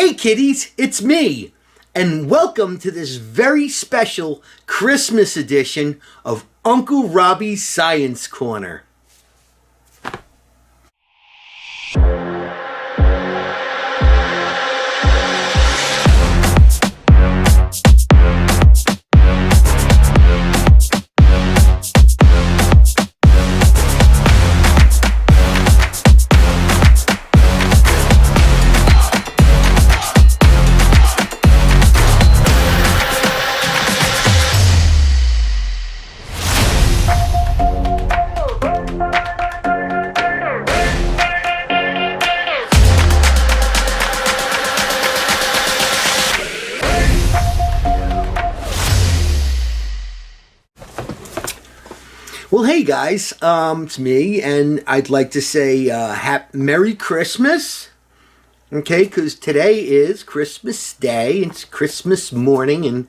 Hey kiddies, it's me, and welcome to this very special Christmas edition of Uncle Robbie's Science Corner. Well, hey guys, it's me, and I'd like to say Merry Christmas, okay, because today is Christmas Day, it's Christmas morning, and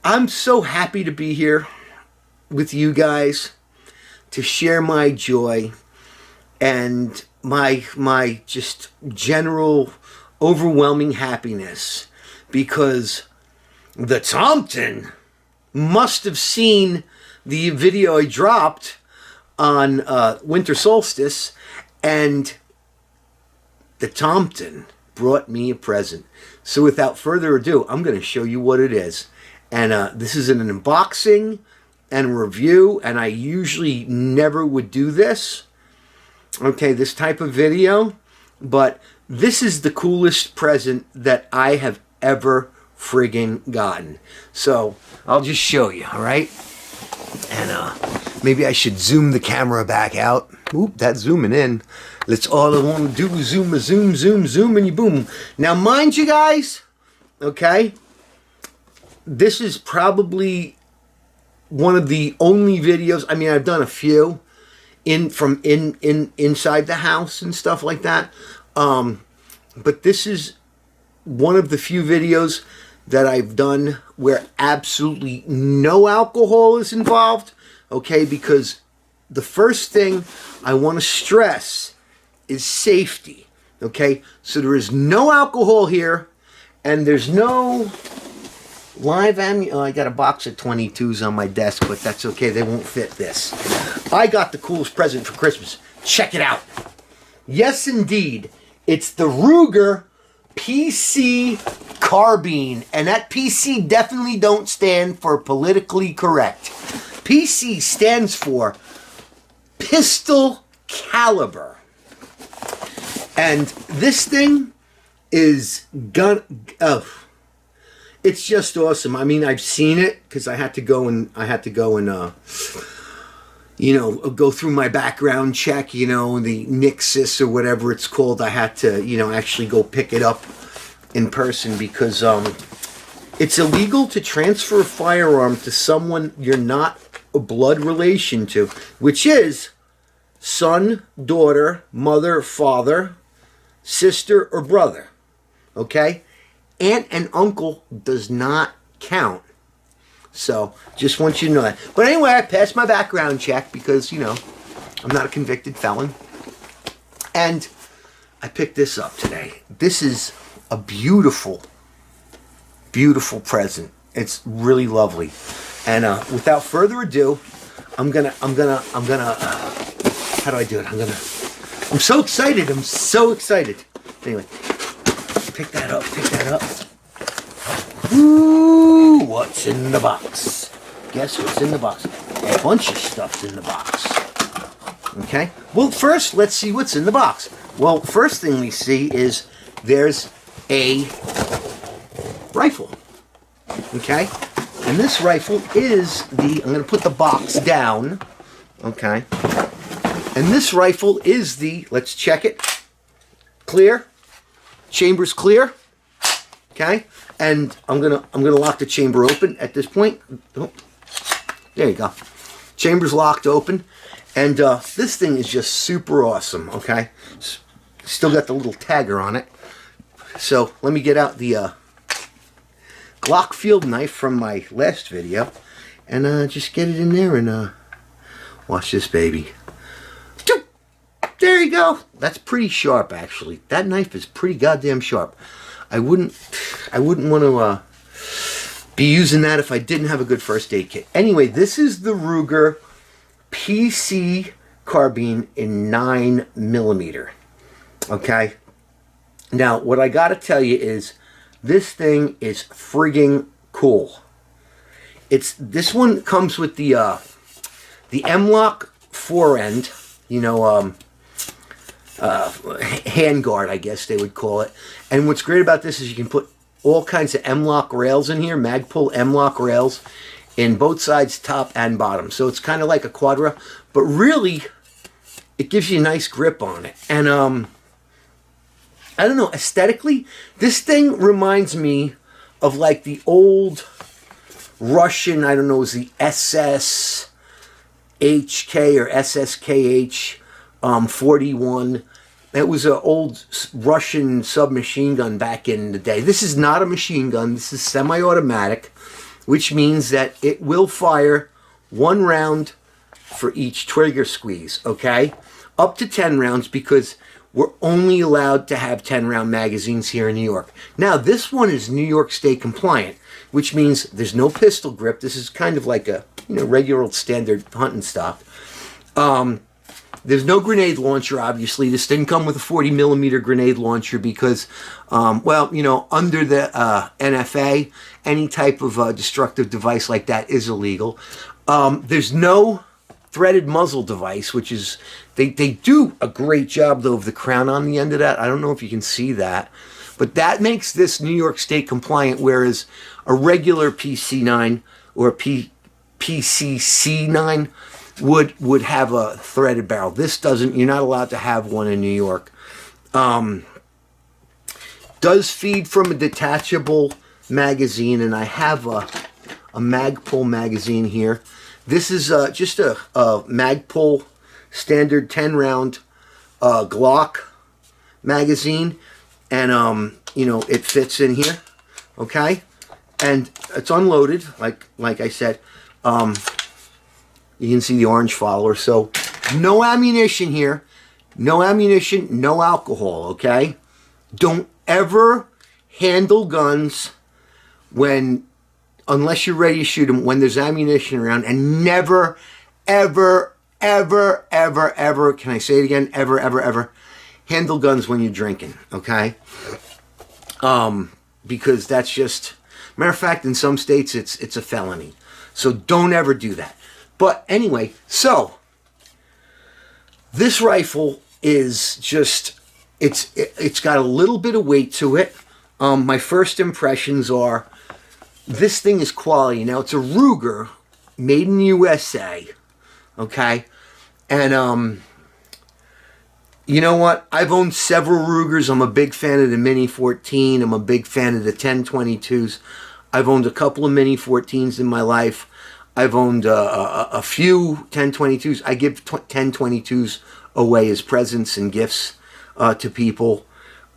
I'm so happy to be here with you guys to share my joy and my just general overwhelming happiness, because the Tomten must have seen the video I dropped on winter solstice, and the Tomten brought me a present. So without further ado, I'm going to show you what it is. And this is an unboxing and a review, and I usually never would do this, okay, this type of video, but this is the coolest present that I have ever friggin' gotten. So I'll just show you, all right? And maybe I should zoom the camera back out. Oop, that's zooming in. That's all I want to do is zoom, and you boom. Now, mind you guys, okay, this is probably one of the only videos, I mean, I've done a few from inside the house and stuff like that. But this is one of the few videos that I've done where absolutely no alcohol is involved, okay, because the first thing I want to stress is safety, okay? So there is no alcohol here, and there's no live ammunition. Oh, I got a box of 22s on my desk, but that's okay, they won't fit this. I got the coolest present for Christmas. Check it out. Yes, indeed, it's the RUGER PC carbine, and that PC definitely don't stand for politically correct. PC stands for pistol caliber, and this thing is it's just awesome. I mean, I've seen it because I had to go and you know, go through my background check, you know, the Nixis or whatever it's called. I had to, you know, actually go pick it up in person because it's illegal to transfer a firearm to someone you're not a blood relation to, which is son, daughter, mother, father, sister, or brother, okay? Aunt and uncle does not count. So, just want you to know that. But anyway, I passed my background check because, you know, I'm not a convicted felon. And I picked this up today. This is a beautiful, beautiful present. It's really lovely. And without further ado, I'm gonna, how do I do it? I'm so excited. I'm so excited. Anyway, pick that up. Ooh, what's in the box? Guess what's in the box? A bunch of stuff's in the box. Okay? Well, first, let's see what's in the box. Well, first thing we see is there's a rifle. Okay? And this rifle is I'm going to put the box down. Okay? And this rifle is let's check it. Clear. Chamber's clear. Okay? And I'm gonna lock the chamber open at this point. Oh, there you go. Chamber's locked open, and this thing is just super awesome. Okay, still got the little tagger on it. So let me get out the Glock field knife from my last video, and just get it in there and watch this baby. there you go. That's pretty sharp, actually. That knife is pretty goddamn sharp. I wouldn't want to be using that if I didn't have a good first aid kit. Anyway, this is the Ruger PC carbine in 9mm. Okay? Now, what I got to tell you is this thing is frigging cool. This one comes with the M-Lock forend, you know, handguard, I guess they would call it. And what's great about this is you can put all kinds of M-Lock rails in here, Magpul M-Lock rails, in both sides, top and bottom. So it's kind of like a Quadra, but really, it gives you a nice grip on it. And I don't know, aesthetically, this thing reminds me of like the old Russian, I don't know, is the SSHK or SSKH 41. It was an old Russian submachine gun back in the day. This is not a machine gun. This is semi-automatic, which means that it will fire 1 round for each trigger squeeze, okay? Up to 10 rounds because we're only allowed to have 10-round magazines here in New York. Now, this one is New York State compliant, which means there's no pistol grip. This is kind of like a, you know, regular old standard hunting stock. There's no grenade launcher, obviously. This didn't come with a 40mm grenade launcher because, well, you know, under the NFA, any type of destructive device like that is illegal. There's no threaded muzzle device, which is, they do a great job, though, of the crown on the end of that. I don't know if you can see that. But that makes this New York State compliant, whereas a regular PC9 or PCC9 would have a threaded barrel. This doesn't. You're not allowed to have one in New York. Does feed from a detachable magazine, and I have a Magpul magazine here. This is just a Magpul standard 10-round Glock magazine, and you know, it fits in here, okay, and it's unloaded, like I said. You can see the orange follower. So no ammunition here. No ammunition, no alcohol, okay? Don't ever handle guns unless you're ready to shoot them, when there's ammunition around. And never, ever, ever, ever, ever, can I say it again? Ever, ever, ever, handle guns when you're drinking, okay? Because that's just, matter of fact, in some states, it's a felony. So don't ever do that. But anyway, so this rifle is just, it's got a little bit of weight to it. My first impressions are, this thing is quality. Now, it's a Ruger, made in the USA, okay? And, you know what? I've owned several Rugers. I'm a big fan of the Mini 14. I'm a big fan of the 1022s. I've owned a couple of Mini 14s in my life. I've owned a few 1022s. I give 1022s away as presents and gifts to people.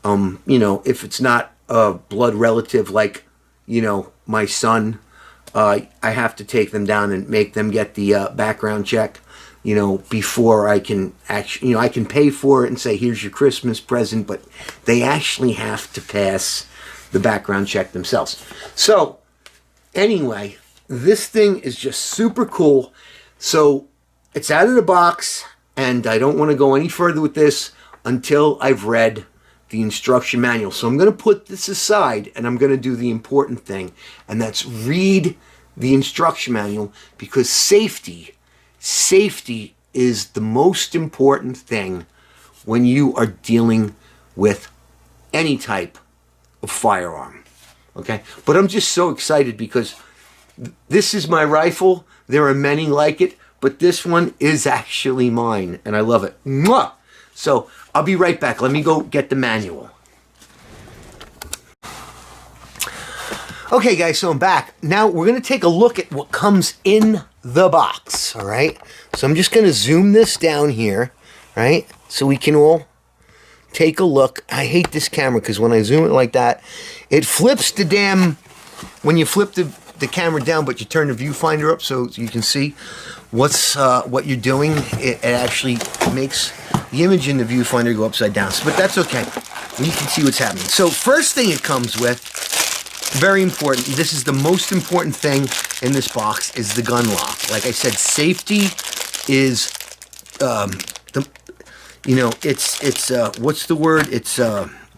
You know, if it's not a blood relative like, you know, my son, I have to take them down and make them get the background check, you know, before I can actually, you know, I can pay for it and say, here's your Christmas present, but they actually have to pass the background check themselves. So, anyway, this thing is just super cool. So it's out of the box, and I don't want to go any further with this until I've read the instruction manual. So I'm going to put this aside, and I'm going to do the important thing, and that's read the instruction manual, because safety is the most important thing when you are dealing with any type of firearm. Okay? But I'm just so excited because this is my rifle. There are many like it, but this one is actually mine, and I love it. Mwah! So I'll be right back. Let me go get the manual. Okay, guys, so I'm back. Now we're going to take a look at what comes in the box, all right? So I'm just going to zoom this down here, right, so we can all take a look. I hate this camera because when I zoom it like that, it flips the damn, when you flip the the camera down, but you turn the viewfinder up so you can see what you're doing. It actually makes the image in the viewfinder go upside down. But that's okay. You can see what's happening. So first thing it comes with, very important. This is the most important thing in this box, is the gun lock. Like I said, safety is it's what's the word? It's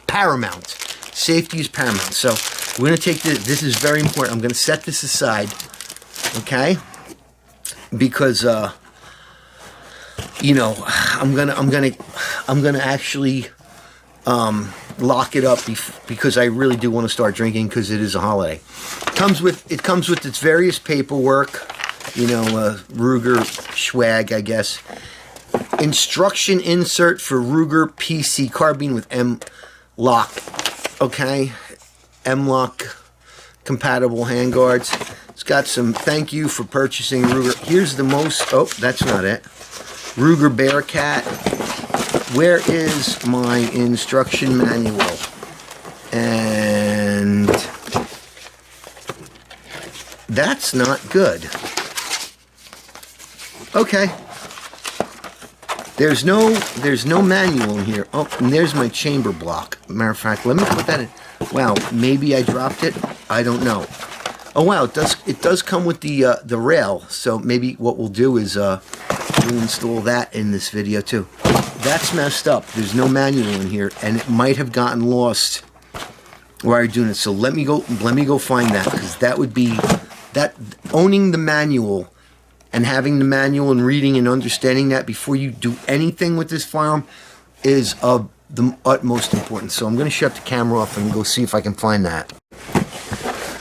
paramount. Safety is paramount. So we're gonna take this. This is very important. I'm gonna set this aside, okay? Because I'm gonna actually lock it up because I really do want to start drinking because it is a holiday. It comes with its various paperwork, Ruger swag, I guess. Instruction insert for Ruger PC carbine with M-lock, okay? M-lock compatible handguards. It's got some thank you for purchasing Ruger. Here's the most, oh, that's not it. Ruger Bearcat. Where is my instruction manual? And that's not good. Okay. There's no manual in here. Oh, and there's my chamber block. Matter of fact, let me put that in. Wow, maybe I dropped it. I don't know. Oh wow, it does come with the rail. So maybe what we'll do is we'll install that in this video too. That's messed up. There's no manual in here, and it might have gotten lost while you're doing it. So let me go find that, because that would be owning the manual and having the manual and reading and understanding that before you do anything with this firearm is of the utmost importance. So I'm going to shut the camera off and go see if I can find that.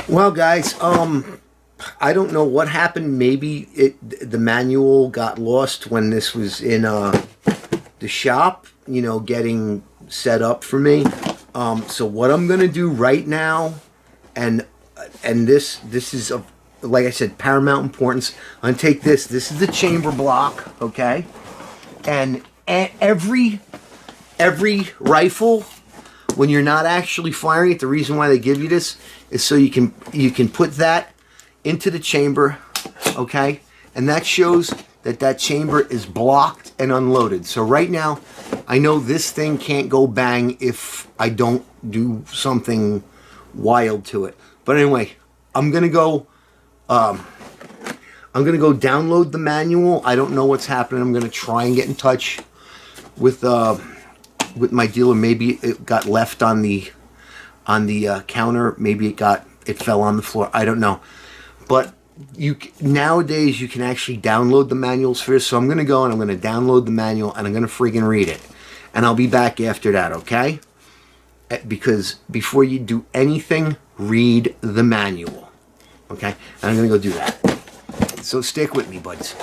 Well, guys, I don't know what happened. Maybe the manual got lost when this was in the shop, getting set up for me. So what I'm going to do right now, and this is of, like I said, paramount importance. I'm going to take this. This is the chamber block, okay? And every rifle, when you're not actually firing it, the reason why they give you this is so you can put that into the chamber, okay? And that shows that chamber is blocked and unloaded. So right now, I know this thing can't go bang if I don't do something wild to it. But anyway, I'm gonna go download the manual. I don't know what's happening. I'm gonna try and get in touch with my dealer. Maybe it got left on the counter. Maybe it fell on the floor. I don't know. But nowadays you can actually download the manuals first. So I'm gonna go and I'm gonna download the manual and I'm gonna friggin' read it. And I'll be back after that, okay? Because before you do anything, read the manual. Okay? And I'm gonna go do that. So stick with me, buds.